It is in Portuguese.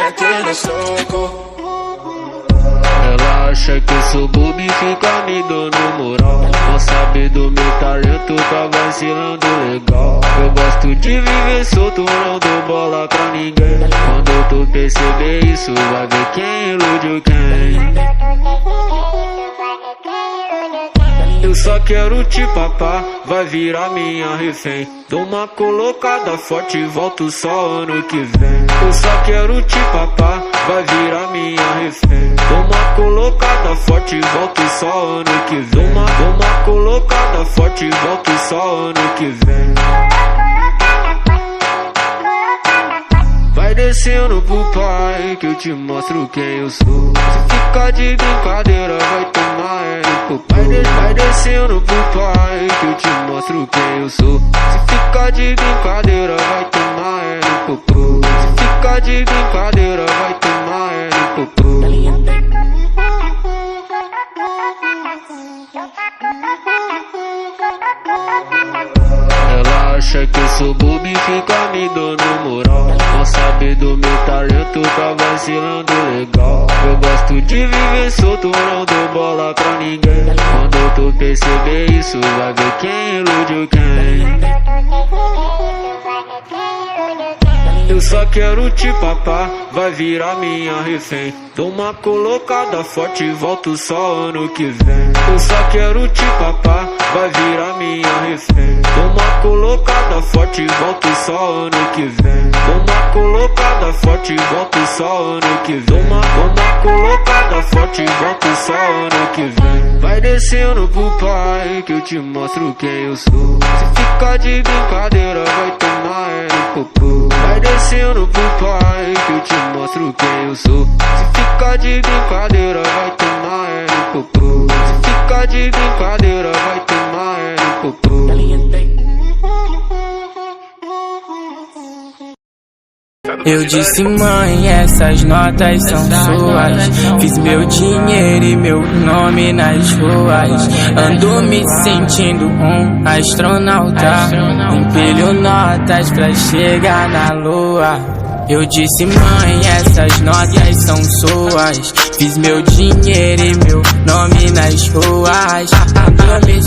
metendo soco. Ela acha que eu sou bobo e fica me dando moral. Não sabe do meu talento, tá vacilando legal. Eu gosto de viver solto, não dou bola pra ninguém. Quando tu perceber isso, vai ver quem iludiu quem. Eu só quero te papar, vai virar minha refém. Dou uma colocada forte e volto só ano que vem. Eu só quero te papar, vai virar minha refém. Dou uma colocada forte e volto só ano que vem. Dou uma colocada forte e volto só ano que vem. Vai descendo pro pai que eu te mostro quem eu sou. Se ficar de brincadeira vai tomar no pai. Vai descendo pro pai que eu te mostro quem eu sou. Se ficar de brincadeira vai tomar no popô. Se ficar de brincadeira vai tomar no popô. Ela acha que eu sou bobo e fica me dando moral. Não sabe do meu talento, tá vacilando legal. Eu gosto de viver solto, não dou bola pra ninguém. Quando tu perceber isso, vai ver quem iludiu quem. Eu só quero te papar, vai virar minha refém. Dou uma colocada forte e volto só ano que vem. Eu só quero te papar, vai virar minha refém. Dou uma colocada forte e volto só ano que vem. Dou uma colocada forte e volto só ano que vem. Dou uma colocada forte e volto só ano que vem. Vai descendo pro pai que eu te mostro quem eu sou. Se ficar de brincadeira vai tomar no popô. Vai descendo pro pai que eu te mostro quem eu sou. Se ficar de brincadeira vai tomar no popô. Se ficar de brincadeira vai tomar no popô. Eu disse, mãe, essas notas são suas. Fiz meu dinheiro e meu nome nas ruas. Ando me sentindo um astronauta. Empilho notas pra chegar na lua. Eu disse, mãe, essas notas são suas. Fiz meu dinheiro e meu nome nas ruas. Ando me